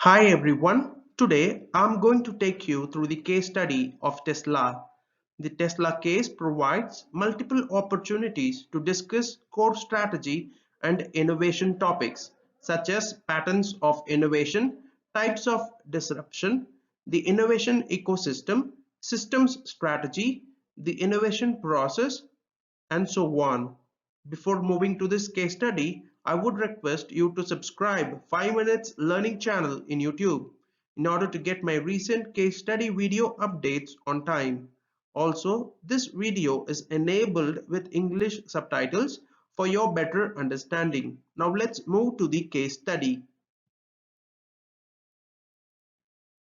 Hi everyone, today I'm going to take you through the case study of Tesla. The Tesla case provides multiple opportunities to discuss core strategy and innovation topics such as patterns of innovation, types of disruption, the innovation ecosystem, systems strategy, the innovation process, and so on. Before moving to this case study, I would request you to subscribe 5 Minutes Learning channel in YouTube in order to get my recent case study video updates on time. Also, this video is enabled with English subtitles for your better understanding. Now let's move to the case study.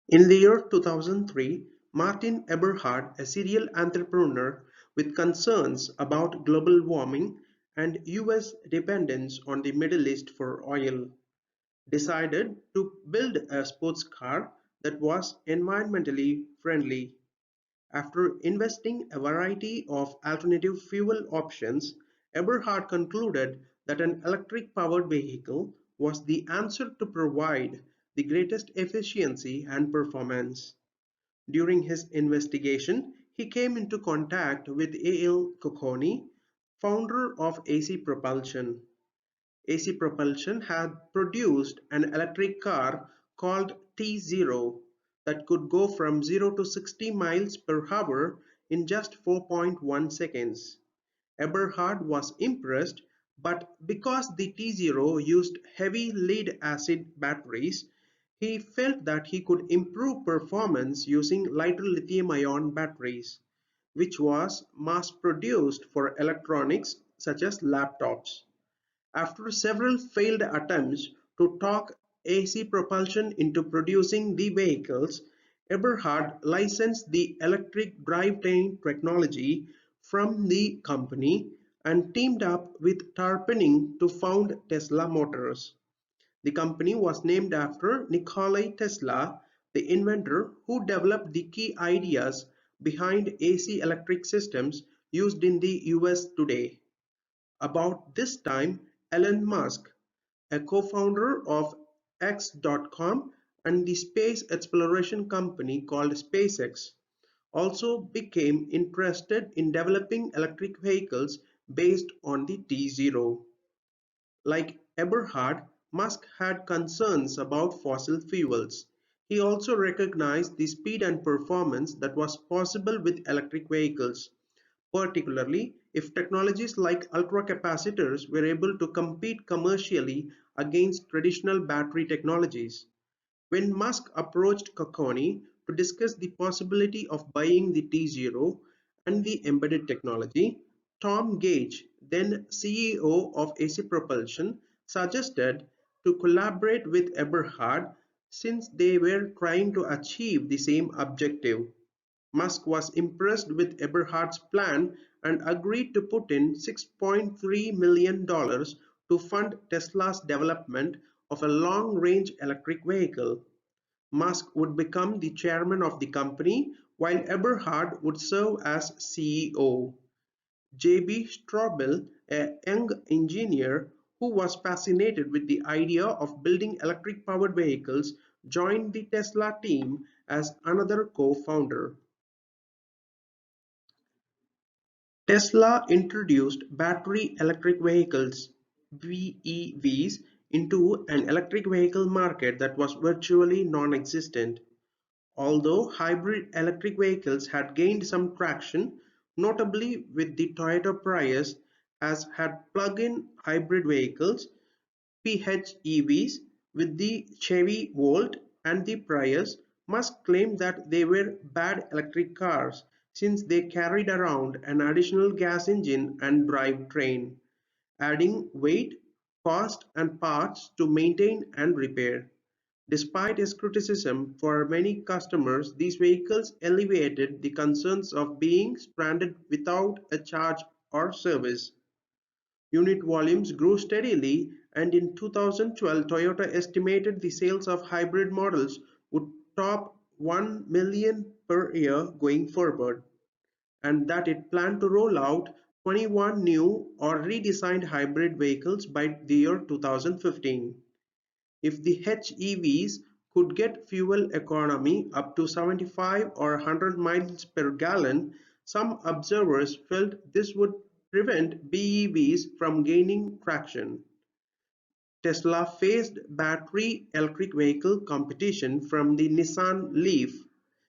In the year 2003, Martin Eberhard, a serial entrepreneur with concerns about global warming and US dependence on the Middle East for oil, decided to build a sports car that was environmentally friendly. After investing a variety of alternative fuel options, Eberhard concluded that an electric-powered vehicle was the answer to provide the greatest efficiency and performance. During his investigation, he came into contact with A.L. Cocconi, founder of AC Propulsion. AC Propulsion had produced an electric car called T0 that could go from 0 to 60 miles per hour in just 4.1 seconds. Eberhard was impressed, but because the T0 used heavy lead-acid batteries, he felt that he could improve performance using lighter lithium-ion batteries, which was mass-produced for electronics such as laptops. After several failed attempts to talk AC Propulsion into producing the vehicles, Eberhard licensed the electric drivetrain technology from the company and teamed up with Tarpenning to found Tesla Motors. The company was named after Nikola Tesla, the inventor who developed the key ideas behind AC electric systems used in the US today. About this time, Elon Musk, a co-founder of X.com and the space exploration company called SpaceX, also became interested in developing electric vehicles based on the T0. Like Eberhard, Musk had concerns about fossil fuels. He also recognized the speed and performance that was possible with electric vehicles, particularly if technologies like ultracapacitors were able to compete commercially against traditional battery technologies. When Musk approached Cocconi to discuss the possibility of buying the T0 and the embedded technology, Tom Gage, then CEO of AC Propulsion, suggested to collaborate with Eberhard since they were trying to achieve the same objective. Musk was impressed with Eberhard's plan and agreed to put in $6.3 million to fund Tesla's development of a long-range electric vehicle. Musk would become the chairman of the company, while Eberhard would serve as CEO. J.B. Straubel, a young engineer who was fascinated with the idea of building electric-powered vehicles, joined the Tesla team as another co-founder. Tesla introduced battery electric vehicles (BEVs) into an electric vehicle market that was virtually non-existent. Although hybrid electric vehicles had gained some traction, notably with the Toyota Prius, as had plug-in hybrid vehicles (PHEVs) with the Chevy Volt and the Prius, Musk claimed that they were bad electric cars since they carried around an additional gas engine and drivetrain, adding weight, cost, and parts to maintain and repair. Despite his criticism, for many customers these vehicles alleviated the concerns of being stranded without a charge or service. Unit volumes grew steadily, and in 2012 Toyota estimated the sales of hybrid models would top 1 million per year going forward, and that it planned to roll out 21 new or redesigned hybrid vehicles by the year 2015. If the HEVs could get fuel economy up to 75 or 100 miles per gallon, some observers felt this would prevent BEVs from gaining traction. Tesla faced battery electric vehicle competition from the Nissan Leaf,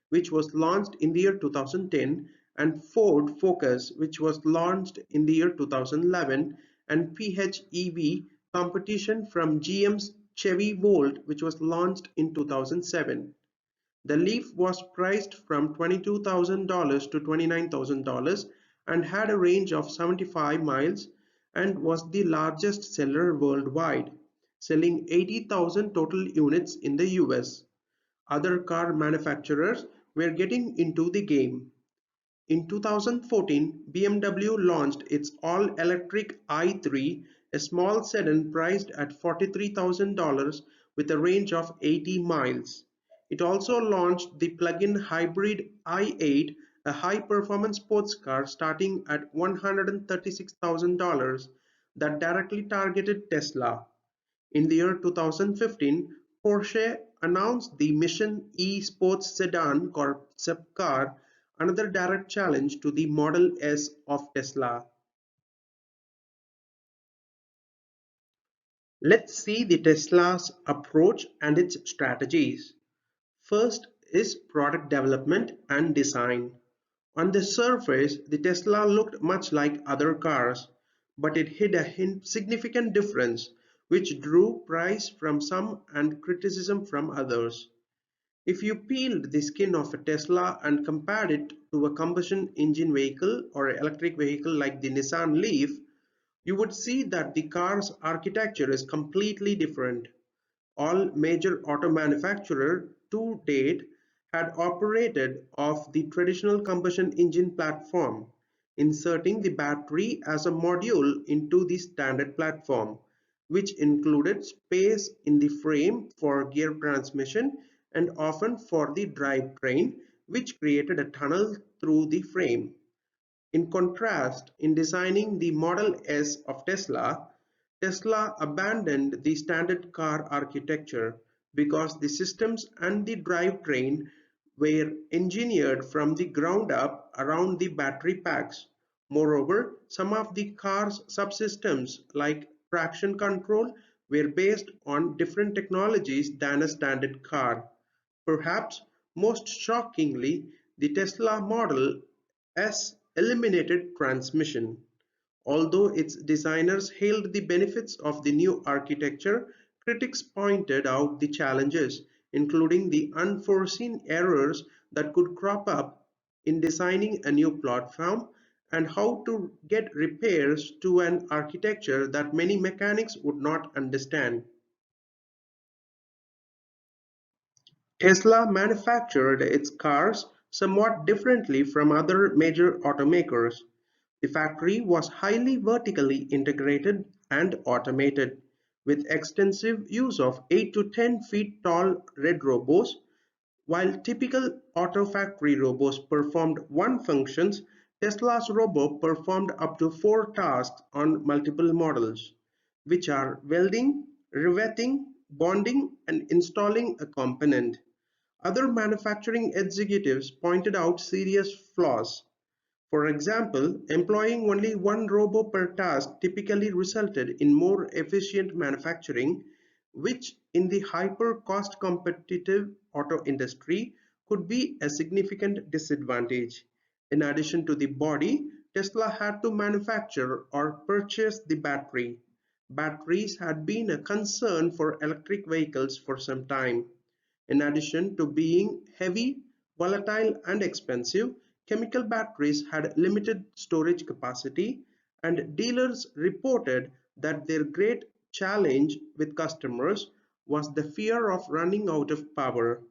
which was launched in the year 2010, and Ford Focus, which was launched in the year 2011, and PHEV competition from GM's Chevy Volt, which was launched in 2007. The Leaf was priced from $22,000 to $29,000 and had a range of 75 miles and was the largest seller worldwide, selling 80,000 total units in the US. Other car manufacturers were getting into the game. In 2014, BMW launched its all-electric i3, a small sedan priced at $43,000 with a range of 80 miles. It also launched the plug-in hybrid i8, a high-performance sports car starting at $136,000 that directly targeted Tesla. In the year 2015, Porsche announced the Mission E sports sedan concept car, another direct challenge to the Model S of Tesla. Let's see the Tesla's approach and its strategies. First is product development and design. On the surface, the Tesla looked much like other cars, but it hid a significant difference, which drew praise from some and criticism from others. If you peeled the skin of a Tesla and compared it to a combustion engine vehicle or electric vehicle like the Nissan Leaf, you would see that the car's architecture is completely different. All major auto manufacturers to date had operated off the traditional combustion engine platform, inserting the battery as a module into the standard platform, which included space in the frame for gear transmission and often for the drivetrain, which created a tunnel through the frame. In contrast, in designing the Model S of Tesla, Tesla abandoned the standard car architecture because the systems and the drivetrain were engineered from the ground up around the battery packs. Moreover, some of the car's subsystems like traction control were based on different technologies than a standard car. Perhaps most shockingly, the Tesla Model S eliminated transmission. Although its designers hailed the benefits of the new architecture, critics pointed out the challenges, including the unforeseen errors that could crop up in designing a new platform and how to get repairs to an architecture that many mechanics would not understand. Tesla manufactured its cars somewhat differently from other major automakers. The factory was highly vertically integrated and automated, with extensive use of 8 to 10 feet tall red robots. While typical auto factory robots performed one functions, Tesla's robot performed up to four tasks on multiple models, which are welding, riveting, bonding, and installing a component. Other manufacturing executives pointed out serious flaws. For example, employing only one robo per task typically resulted in more efficient manufacturing, which in the hyper-cost competitive auto industry could be a significant disadvantage. In addition to the body, Tesla had to manufacture or purchase the battery. Batteries had been a concern for electric vehicles for some time. In addition to being heavy, volatile, and expensive, chemical batteries had limited storage capacity, and dealers reported that their great challenge with customers was the fear of running out of power.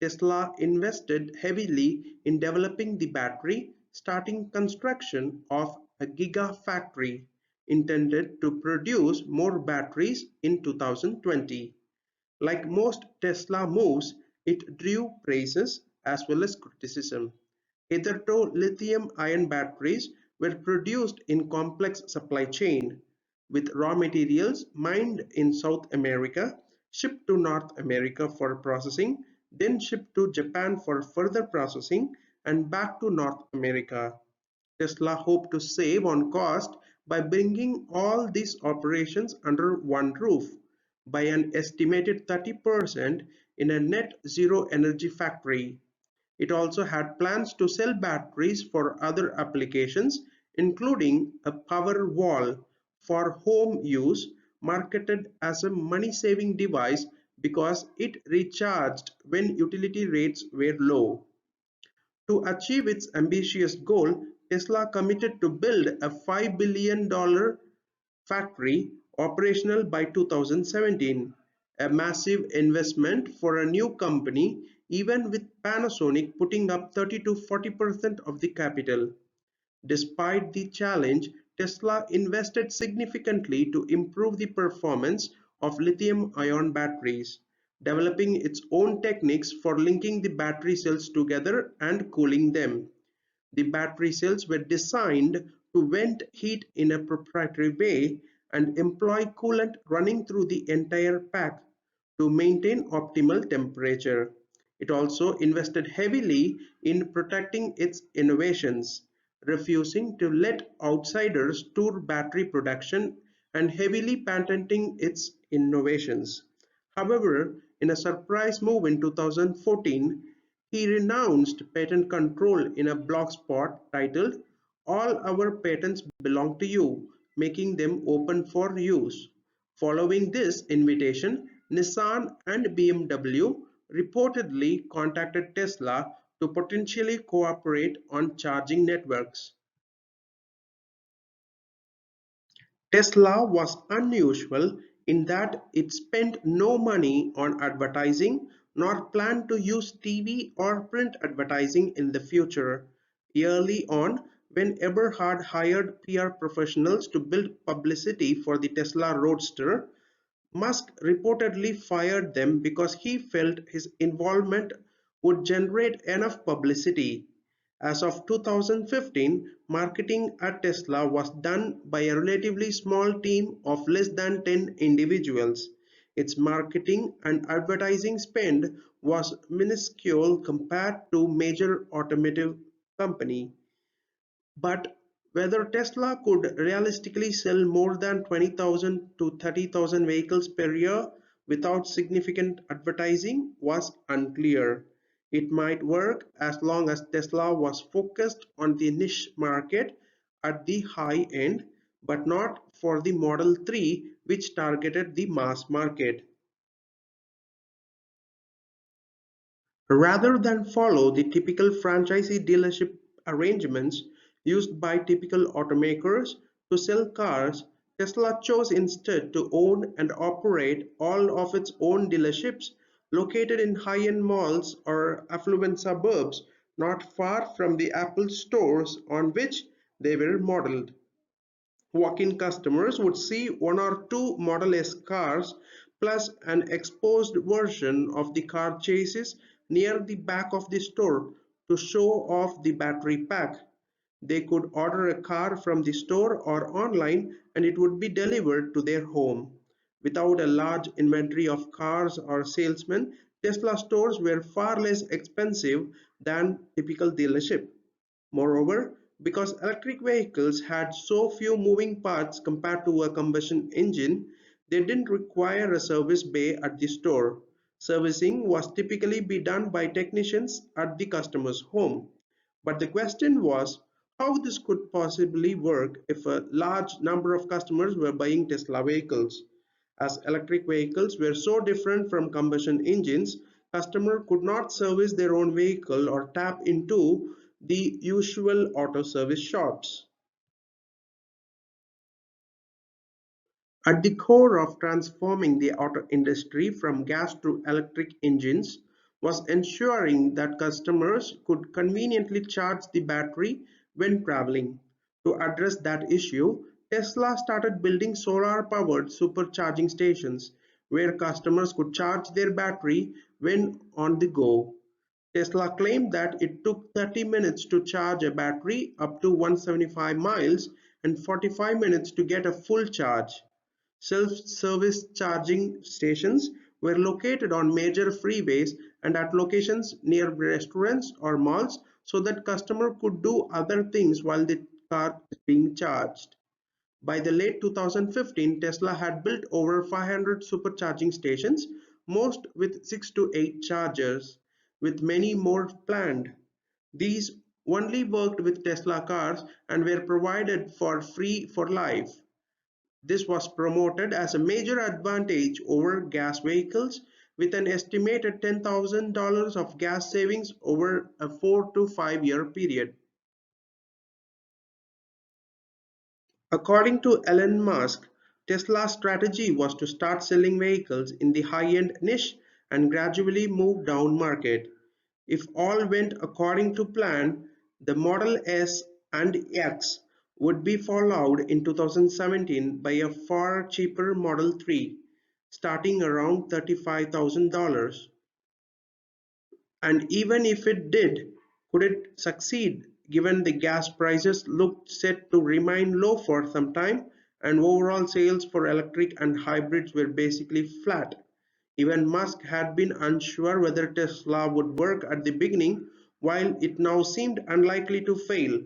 Tesla invested heavily in developing the battery, starting construction of a gigafactory intended to produce more batteries in 2020. Like most Tesla moves, it drew praises as well as criticism. Hitherto, lithium-ion batteries were produced in complex supply chain, with raw materials mined in South America shipped to North America for processing, then shipped to Japan for further processing, and back to North America. Tesla hoped to save on cost by bringing all these operations under one roof by an estimated 30% in a net zero energy factory. It also had plans to sell batteries for other applications, including a power wall for home use, marketed as a money-saving device because it recharged when utility rates were low. To achieve its ambitious goal, Tesla committed to build a $5 billion factory operational by 2017, a massive investment for a new company, even with Panasonic putting up 30 to 40% of the capital. Despite the challenge, Tesla invested significantly to improve the performance of lithium-ion batteries, developing its own techniques for linking the battery cells together and cooling them. The battery cells were designed to vent heat in a proprietary way and employ coolant running through the entire pack to maintain optimal temperature. It also invested heavily in protecting its innovations, refusing to let outsiders tour battery production and heavily patenting its innovations. However, in a surprise move in 2014, he renounced patent control in a blogspot titled "All Our Patents Belong to You," making them open for use. Following this invitation, Nissan and BMW reportedly contacted Tesla to potentially cooperate on charging networks. Tesla was unusual in that it spent no money on advertising nor planned to use TV or print advertising in the future. Early on, when Eberhard hired PR professionals to build publicity for the Tesla Roadster, Musk reportedly fired them because he felt his involvement would generate enough publicity. As of 2015, marketing at Tesla was done by a relatively small team of less than 10 individuals. Its marketing and advertising spend was minuscule compared to major automotive company. But whether Tesla could realistically sell more than 20,000 to 30,000 vehicles per year without significant advertising was unclear. It might work as long as Tesla was focused on the niche market at the high end, but not for the Model 3, which targeted the mass market. Rather than follow the typical franchisee dealership arrangements used by typical automakers to sell cars, Tesla chose instead to own and operate all of its own dealerships located in high-end malls or affluent suburbs not far from the Apple stores on which they were modeled. Walk-in customers would see one or two Model S cars plus an exposed version of the car chassis near the back of the store to show off the battery pack. They could order a car from the store or online and it would be delivered to their home. Without a large inventory of cars or salesmen, Tesla stores were far less expensive than typical dealership. Moreover, because electric vehicles had so few moving parts compared to a combustion engine, they didn't require a service bay at the store. Servicing was typically be done by technicians at the customer's home. But the question was how this could possibly work if a large number of customers were buying Tesla vehicles. As electric vehicles were so different from combustion engines, customers could not service their own vehicle or tap into the usual auto service shops. At the core of transforming the auto industry from gas to electric engines was ensuring that customers could conveniently charge the battery when traveling. To address that issue, Tesla started building solar-powered supercharging stations where customers could charge their battery when on the go. Tesla claimed that it took 30 minutes to charge a battery up to 175 miles and 45 minutes to get a full charge. Self-service charging stations were located on major freeways and at locations near restaurants or malls so that customer could do other things while the car is being charged. By the late 2015, Tesla had built over 500 supercharging stations, most with 6 to 8 chargers, with many more planned. These only worked with Tesla cars and were provided for free for life. This was promoted as a major advantage over gas vehicles, with an estimated $10,000 of gas savings over a 4 to 5 year period. According to Elon Musk, Tesla's strategy was to start selling vehicles in the high-end niche and gradually move down market. If all went according to plan, the Model S and X would be followed in 2017 by a far cheaper Model 3, starting around $35,000. And even if it did, could it succeed given the gas prices looked set to remain low for some time and overall sales for electric and hybrids were basically flat? Even Musk had been unsure whether Tesla would work at the beginning, while it now seemed unlikely to fail.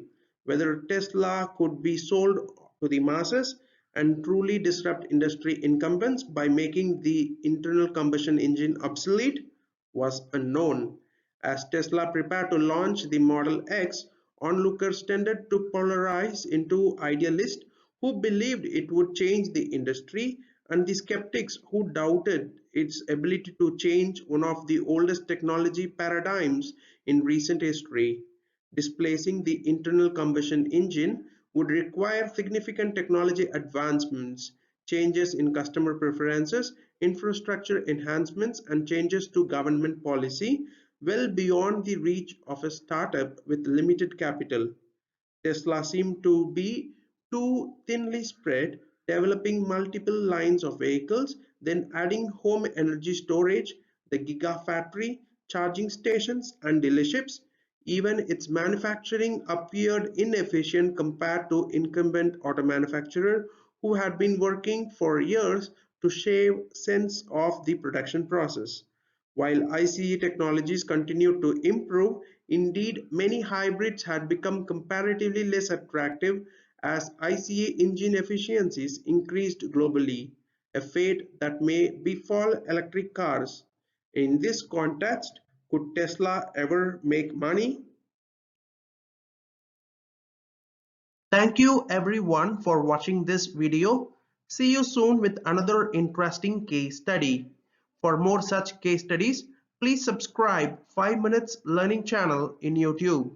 Whether Tesla could be sold to the masses and truly disrupt industry incumbents by making the internal combustion engine obsolete was unknown. As Tesla prepared to launch the Model X, onlookers tended to polarize into idealists who believed it would change the industry and the skeptics who doubted its ability to change one of the oldest technology paradigms in recent history. Displacing the internal combustion engine would require significant technology advancements, changes in customer preferences, infrastructure enhancements, and changes to government policy well beyond the reach of a startup with limited capital. Tesla seemed to be too thinly spread, developing multiple lines of vehicles, then adding home energy storage, the gigafactory, charging stations, and dealerships. Even its manufacturing appeared inefficient compared to incumbent auto manufacturers who had been working for years to shave cents off the production process. While ICE technologies continued to improve, indeed many hybrids had become comparatively less attractive as ICE engine efficiencies increased globally, a fate that may befall electric cars. In this context, could Tesla ever make money? Thank you everyone for watching this video. See you soon with another interesting case study. For more such case studies, please subscribe 5 Minutes Learning channel in YouTube.